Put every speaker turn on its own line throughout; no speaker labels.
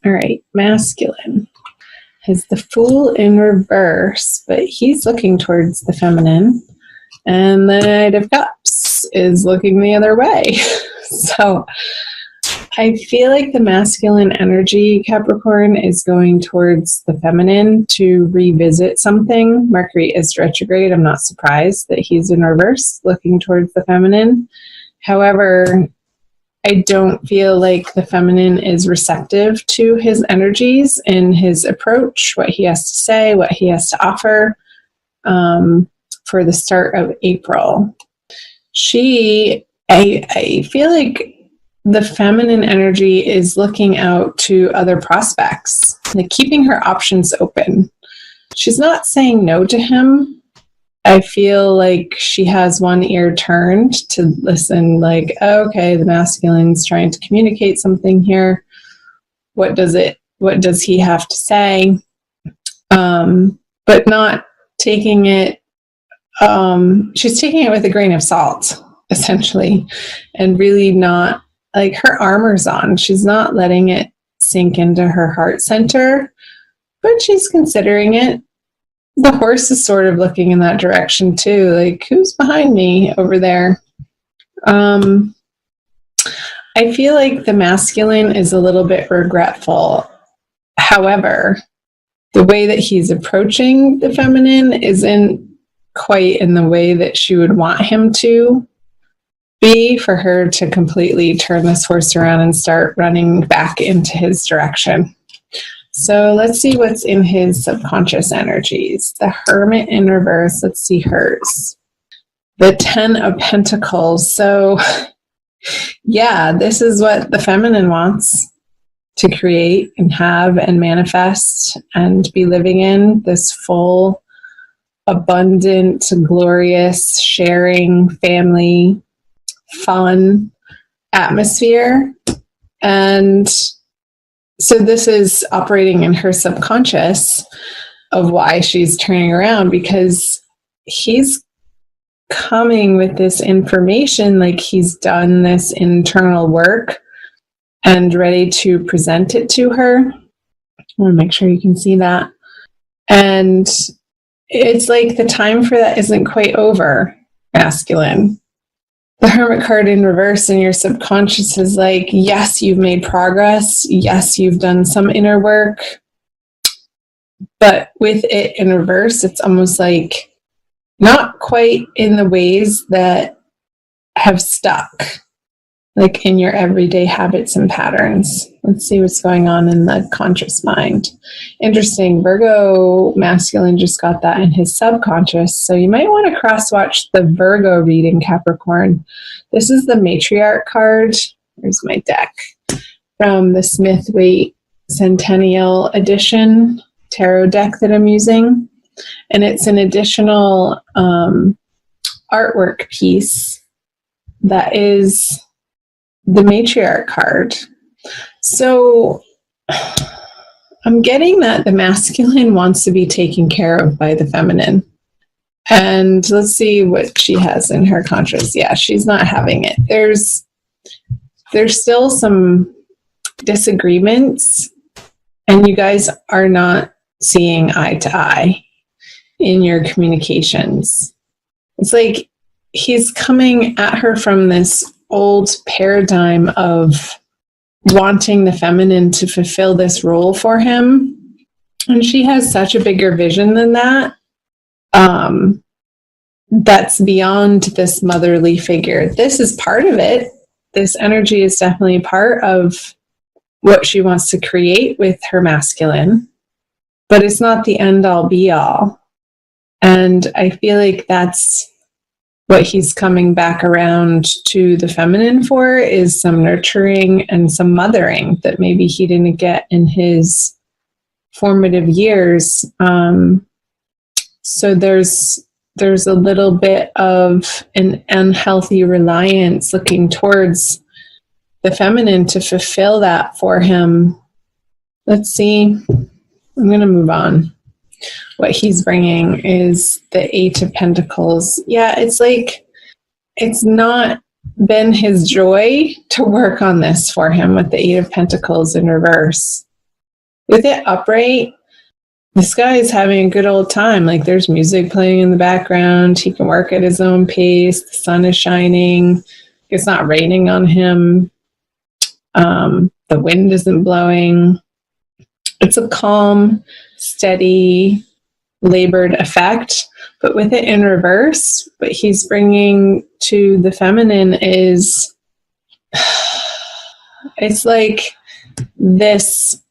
All right, masculine has the Fool in reverse, but he's looking towards the feminine. And the Knight of Cups is looking the other way. So I feel like the masculine energy, Capricorn, is going towards the feminine to revisit something. Mercury is retrograde. I'm not surprised that he's in reverse, looking towards the feminine. However, I don't feel like the feminine is receptive to his energies and his approach, what he has to say, what he has to offer for the start of April. I feel like the feminine energy is looking out to other prospects, like keeping her options open. She's not saying no to him. I feel like she has one ear turned to listen, like, oh, okay, the masculine's trying to communicate something here. What does he have to say? But not taking it, she's taking it with a grain of salt, essentially, and really not, like, her armor's on. She's not letting it sink into her heart center, but she's considering it. The horse is sort of looking in that direction too, like, who's behind me over there? I feel like the masculine is a little bit regretful. However, the way that he's approaching the feminine isn't quite in the way that she would want him to be, for her to completely turn this horse around and start running back into his direction. So let's see what's in his subconscious energies. The Hermit in reverse. Let's see hers. The 10 of Pentacles. So yeah, this is what the feminine wants to create and have and manifest and be living in, this full, abundant, glorious, sharing, family, fun atmosphere. And so this is operating in her subconscious of why she's turning around, because he's coming with this information, like he's done this internal work and ready to present it to her. I want to make sure you can see that. And it's like the time for that isn't quite over, masculine. The Hermit card in reverse in your subconscious is like, yes, you've made progress. Yes, you've done some inner work. But with it in reverse, it's almost like not quite in the ways that have stuck, like in your everyday habits and patterns. Let's see what's going on in the conscious mind. Interesting. Virgo masculine just got that in his subconscious. So you might want to cross-watch the Virgo reading, Capricorn. This is the Matriarch card. Here's my deck from the Smith-Waite Centennial Edition tarot deck that I'm using. And it's an additional artwork piece that is the Matriarch card. So I'm getting that the masculine wants to be taken care of by the feminine. And let's see what she has in her conscious. Yeah, she's not having it. There's still some disagreements, and you guys are not seeing eye to eye in your communications. It's like he's coming at her from this old paradigm of wanting the feminine to fulfill this role for him. And she has such a bigger vision than that. That's beyond this motherly figure. This is part of it. This energy is definitely part of what she wants to create with her masculine, but it's not the end all be all. And I feel like that's what he's coming back around to the feminine for, is some nurturing and some mothering that maybe he didn't get in his formative years. So there's a little bit of an unhealthy reliance looking towards the feminine to fulfill that for him. Let's see. I'm going to move on. What he's bringing is the 8 of Pentacles. Yeah, it's like it's not been his joy to work on this for him with the 8 of Pentacles in reverse. With it upright, this guy is having a good old time. Like, there's music playing in the background. He can work at his own pace. The sun is shining. It's not raining on him. The wind isn't blowing. It's a calm, steady, labored effect. But with it in reverse, what he's bringing to the feminine is, it's like this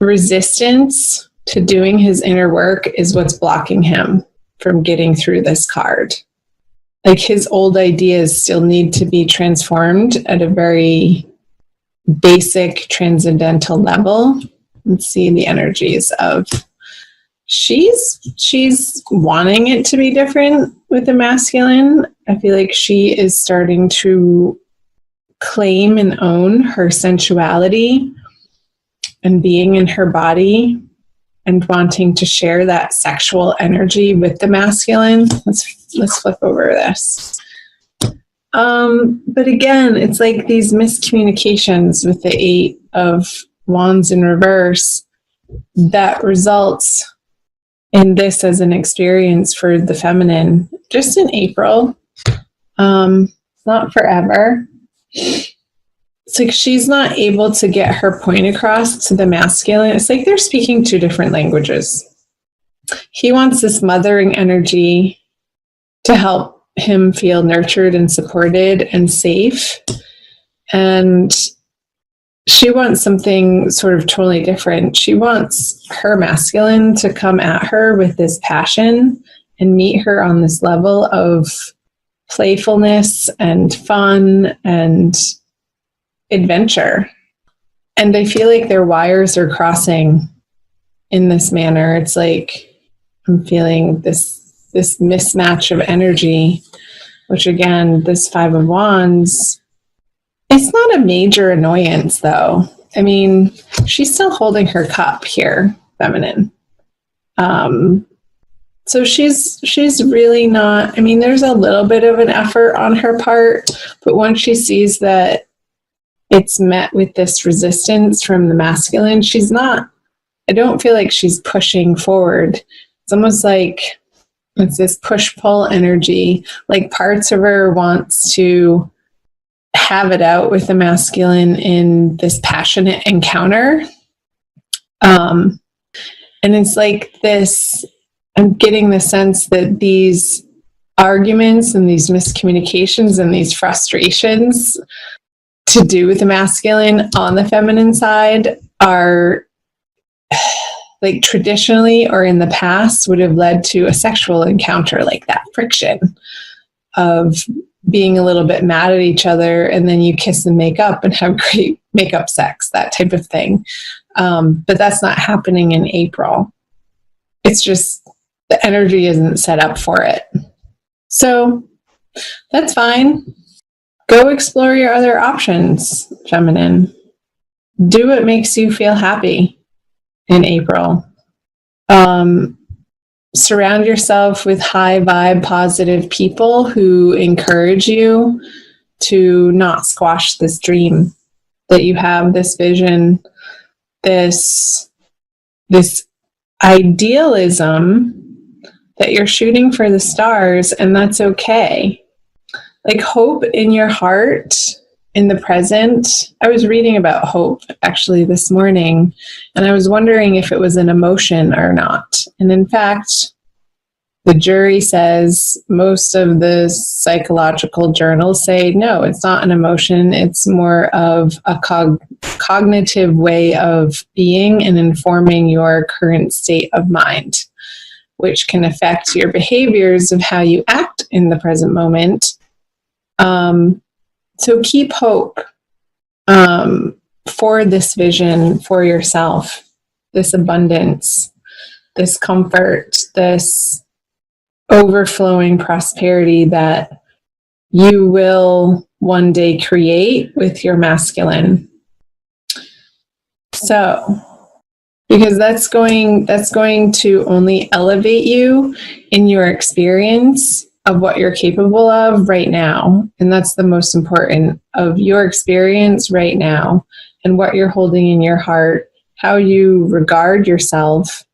resistance to doing his inner work is what's blocking him from getting through this card. Like, his old ideas still need to be transformed at a very basic transcendental level. Let's see the energies of, she's wanting it to be different with the masculine. I feel like she is starting to claim and own her sensuality and being in her body and wanting to share that sexual energy with the masculine. Let's flip over this. But again, it's like these miscommunications with the 8 of Wands in reverse that results in this as an experience for the feminine just in April. Not forever. It's like she's not able to get her point across to the masculine. It's like they're speaking 2 different languages. He wants this mothering energy to help him feel nurtured and supported and safe. And she wants something sort of totally different. She wants her masculine to come at her with this passion and meet her on this level of playfulness and fun and adventure. And I feel like their wires are crossing in this manner. It's like I'm feeling this mismatch of energy, which again, this 5 of Wands, it's not a major annoyance though. I mean, she's still holding her cup here, feminine. So she's really not, I mean, there's a little bit of an effort on her part, but once she sees that it's met with this resistance from the masculine, she's not, I don't feel like she's pushing forward. It's almost like it's this push-pull energy, like parts of her wants to have it out with the masculine in this passionate encounter. And it's like this, I'm getting the sense that these arguments and these miscommunications and these frustrations to do with the masculine on the feminine side are like traditionally or in the past would have led to a sexual encounter, like that friction of being a little bit mad at each other, and then you kiss and make up and have great makeup sex, that type of thing. But that's not happening in April. It's just the energy isn't set up for it. So that's fine. Go explore your other options, feminine. Do what makes you feel happy in April. Surround yourself with high vibe, positive people who encourage you to not squash this dream that you have, this vision, this idealism that you're shooting for the stars, and that's okay. Like, hope in your heart, in the present. I was reading about hope actually this morning, and I was wondering if it was an emotion or not. And in fact, the jury says most of the psychological journals say, no, it's not an emotion. It's more of a cognitive way of being and informing your current state of mind, which can affect your behaviors of how you act in the present moment. So keep hope for this vision for yourself, this abundance, this comfort, this overflowing prosperity that you will one day create with your masculine. So, because that's going to only elevate you in your experience of what you're capable of right now. And that's the most important, of your experience right now and what you're holding in your heart how you regard yourself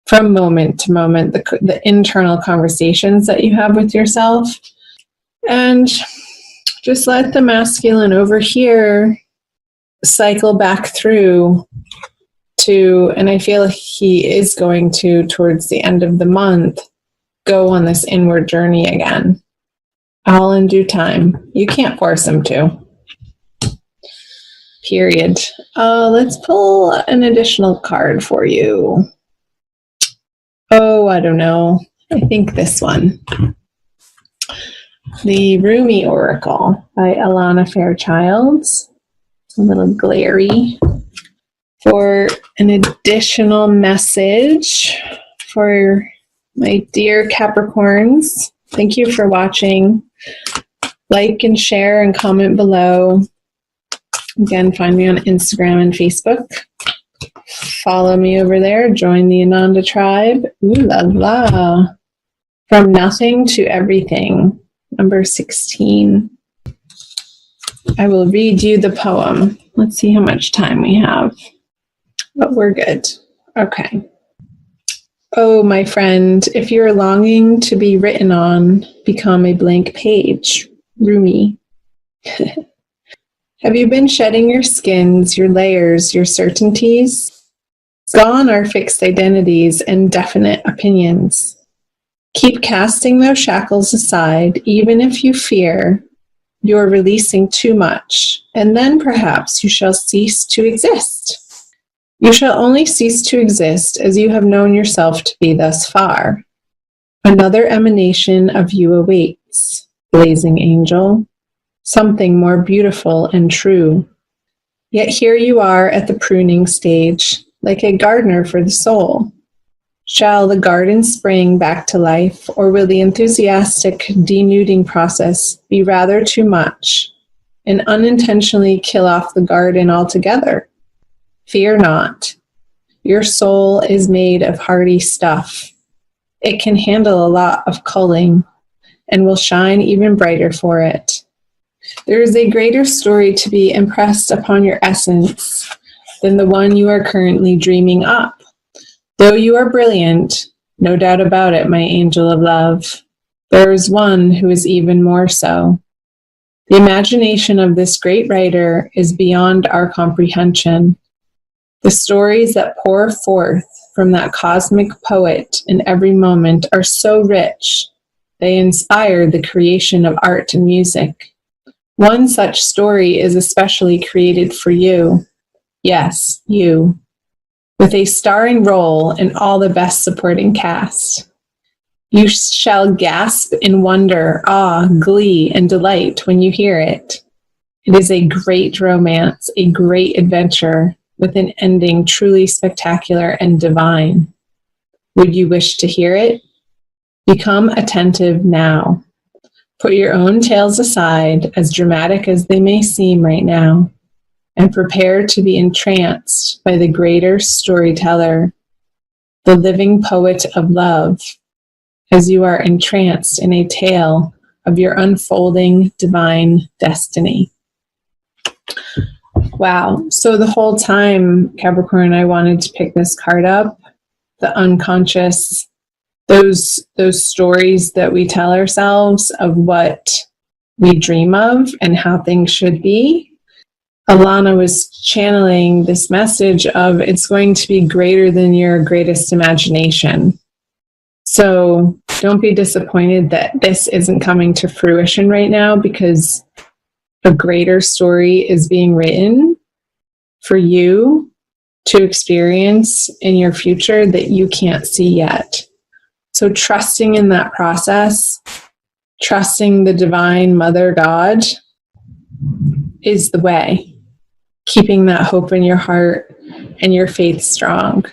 from moment to moment, the internal conversations that you have with yourself. And just let the masculine over here cycle back through to, and I feel he is going to, towards the end of the month, go on this inward journey again. All in due time. You can't force him to. Period. Let's pull an additional card for you. Oh, I don't know. I think this one. The Rumi Oracle by Alana Fairchild. A little glary. For an additional message for my dear Capricorns. Thank you for watching. Like and share and comment below. Again, find me on Instagram and Facebook. Follow me over there. Join the Ananda tribe. Ooh la la. From nothing to everything. Number 16. I will read you the poem. Let's see how much time we have. But we're good. Okay. Oh, my friend, if you're longing to be written on, become a blank page. Rumi. Have you been shedding your skins, your layers, your certainties? Gone are fixed identities and definite opinions. Keep casting those shackles aside, even if you fear you're releasing too much, and then perhaps you shall cease to exist. You shall only cease to exist as you have known yourself to be thus far. Another emanation of you awaits, blazing angel. Something more beautiful and true. Yet here you are at the pruning stage, like a gardener for the soul. Shall the garden spring back to life, or will the enthusiastic denuding process be rather too much and unintentionally kill off the garden altogether? Fear not. Your soul is made of hardy stuff. It can handle a lot of culling and will shine even brighter for it. There is a greater story to be impressed upon your essence than the one you are currently dreaming up. Though you are brilliant, no doubt about it, my angel of love, there is one who is even more so. The imagination of this great writer is beyond our comprehension. The stories that pour forth from that cosmic poet in every moment are so rich, they inspire the creation of art and music. One such story is especially created for you. Yes, you. With a starring role in all the best supporting cast. You shall gasp in wonder, awe, glee, and delight when you hear it. It is a great romance, a great adventure, with an ending truly spectacular and divine. Would you wish to hear it? Become attentive now. Put your own tales aside, as dramatic as they may seem right now, and prepare to be entranced by the greater storyteller, the living poet of love, as you are entranced in a tale of your unfolding divine destiny. Wow. So the whole time, Capricorn, I wanted to pick this card up, the unconscious, those stories that we tell ourselves of what we dream of and how things should be. Alana was channeling this message of it's going to be greater than your greatest imagination. So don't be disappointed that this isn't coming to fruition right now, because a greater story is being written for you to experience in your future that you can't see yet. So trusting in that process, trusting the divine Mother God is the way. Keeping that hope in your heart and your faith strong.